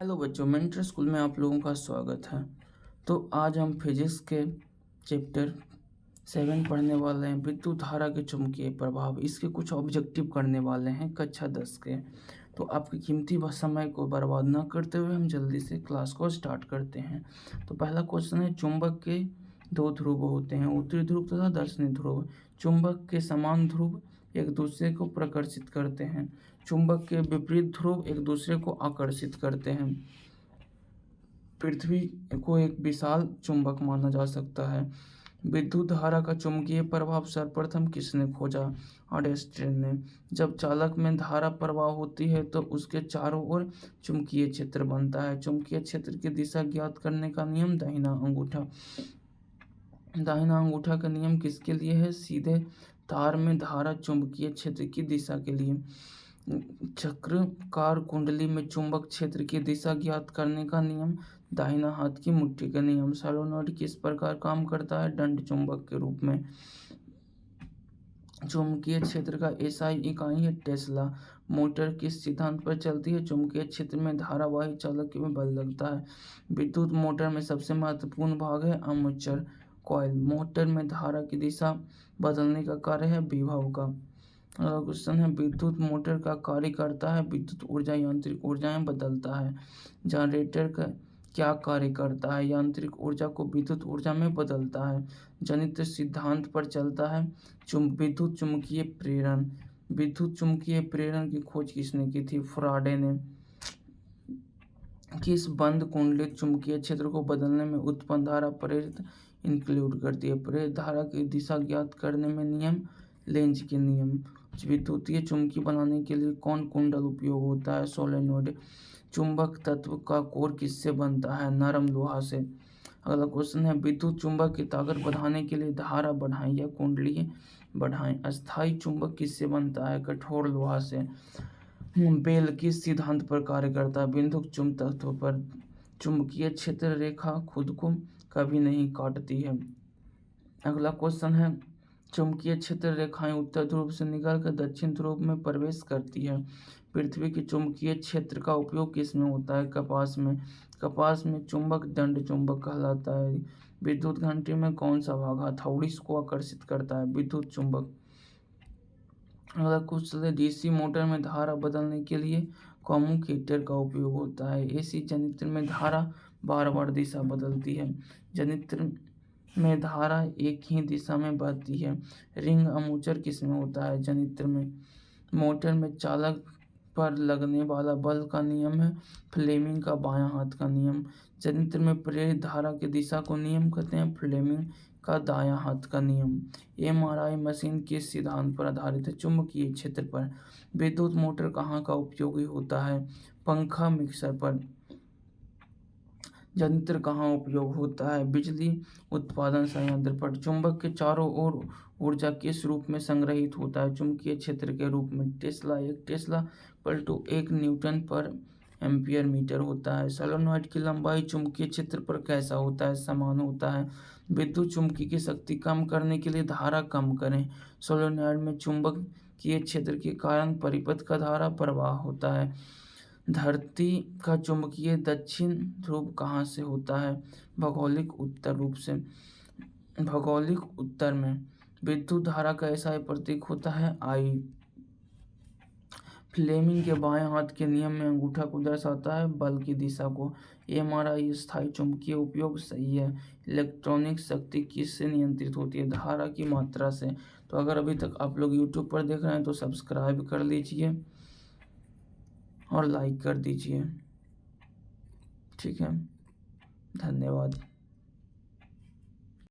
Hello बच्चों, mentor school में आप लोगों का स्वागत है। तो आज हम फिजिक्स के चैप्टर 7 पढ़ने वाले हैं, विद्युत धारा के चुंबकीय प्रभाव। इसके कुछ ऑब्जेक्टिव करने वाले हैं कक्षा 10 के। तो आपके कीमती समय को बर्बाद ना करते हुए हम जल्दी से क्लास को स्टार्ट करते हैं। तो पहला क्वेश्चन है, चुंबक के दो ध्रुव होते हैं, उत्तरी ध्रुव तथा दक्षिणी ध्रुव। चुंबक के समान ध्रुव एक दूसरे को प्रकर्षित करते हैं, चुंबक के विपरीत ध्रुव एक दूसरे को आकर्षित करते हैं। पृथ्वी को एक विशाल चुंबक माना जा सकता है। विद्युत धारा का चुंबकीय प्रभाव सर्वप्रथम किसने खोजा? आइंस्टाइन ने। जब चालक में धारा प्रवाह होती है तो उसके चारों ओर चुंबकीय क्षेत्र बनता है। चुंबकीय क्षेत्र की दिशा ज्ञात करने का नियम दाहिना अंगूठा। दाहिना अंगूठा का नियम किसके लिए है? सीधे तार में धारा चुंबकीय क्षेत्र की दिशा के लिए। चक्राकार कुंडली में चुंबक क्षेत्र की दिशा ज्ञात करने का नियम दाहिना हाथ की मुट्ठी का नियम। सोलेनॉइड किस प्रकार काम करता है? दंड चुंबक के रूप में। चुंबकीय क्षेत्र का एसआई इकाई है टेस्ला। मोटर किस सिद्धांत पर चलती है? चुंबकीय क्षेत्र में धारावाही चालक में बल लगता है। विद्युत मोटर में सबसे महत्वपूर्ण भाग है आर्मेचर कॉइल। मोटर में धारा की दिशा बदलने का कार्य है विभव का। अगला क्वेश्चन है, विद्युत मोटर का कार्य करता है विद्युत ऊर्जा यांत्रिक ऊर्जाएं बदलता है। जनरेटर का क्या कार्य करता है? यांत्रिक ऊर्जा को विद्युत ऊर्जा में बदलता है। जनित्र सिद्धांत पर चलता है विद्युत चुम्बकीय प्रेरण। विद्युत चुम्बकीय प्रेरण की खोज किसने की थी? फैराडे ने। किस बंद कुंडलित चुंबकीय क्षेत्र को बदलने में उत्पन्न धारा प्रेरित इंक्लूड करती है? प्रेरित धारा की दिशा ज्ञात करने में नियम लेंज के नियम। विद्युतीय चुंबकी बनाने के लिए कौन कुंडल उपयोग होता है? सोलेनॉइड। चुंबक तत्व का कोर किससे बनता है? नरम लोहा से। अगला क्वेश्चन है, विद्युत चुंबक की ताकत बढ़ाने के लिए धारा बढ़ाएं या कुंडली बढ़ाएं। अस्थायी चुंबक किससे बनता है? कठोर लोहा से। बेल किस सिद्धांत पर कार्य करता है? बिंदुक चुंब तत्व पर। चुंबकीय क्षेत्र रेखा खुद को कभी नहीं काटती है। अगला क्वेश्चन है, चुंबकीय क्षेत्र रेखाएं उत्तर ध्रुव से निकलकर दक्षिण ध्रुव में प्रवेश करती है। पृथ्वी के चुंबकीय क्षेत्र का उपयोग किसमें होता है? कपास में। कपास में चुंबक दंड चुंबक कहलाता है। विद्युत घंटी में कौन सा भाग हथौड़ी को आकर्षित करता है? विद्युत चुंबक। अगला क्वेश्चन है, डीसी मोटर में धारा बदलने के लिए कम्यूटेटर का उपयोग होता है। एसी जनित्र में धारा बार बार दिशा बदलती है। जनित्र में धारा एक ही दिशा में बहती है। रिंग आर्मेचर किसमें होता है? जनित्र में। मोटर में चालक पर लगने वाला बल का नियम है फ्लेमिंग का बायां हाथ का नियम। जनित्र में प्रेरित धारा की दिशा को नियम कहते हैं फ्लेमिंग का दायां हाथ का नियम। एमआरआई मशीन किस सिद्धांत पर आधारित है? चुंबकीय क्षेत्र पर। विद्युत मोटर कहाँ का उपयोगी होता है? पंखा मिक्सर पर। यंत्र कहाँ उपयोग होता है? बिजली उत्पादन संयंत्र पर। चुंबक के चारों ओर ऊर्जा किस रूप में संग्रहित होता है? चुंबकीय क्षेत्र के रूप में। टेस्ला पलटू 1 न्यूटन पर एम्पियर मीटर होता है। सोलेनॉइड की लंबाई चुंबकीय क्षेत्र पर कैसा होता है? समान होता है। विद्युत चुम्बकी की शक्ति कम करने के लिए धारा कम करें। सोलेनॉइड में चुंबकीय क्षेत्र के कारण परिपथ का धारा प्रवाह होता है। धरती का चुंबकीय दक्षिण ध्रुव कहाँ से होता है? भौगोलिक उत्तर रूप से। भौगोलिक उत्तर में। विद्युत धारा का ऐसा प्रतीक होता है आई। फ्लेमिंग के बाएं हाथ के नियम में अंगूठा को दर्शाता है बल की दिशा को। एमआरआई स्थायी चुंबकीय उपयोग सही है। इलेक्ट्रॉनिक शक्ति किससे नियंत्रित होती है? धारा की मात्रा से। तो अगर अभी तक आप लोग यूट्यूब पर देख रहे हैं तो सब्सक्राइब कर लीजिए और लाइक कर दीजिए। ठीक है, धन्यवाद।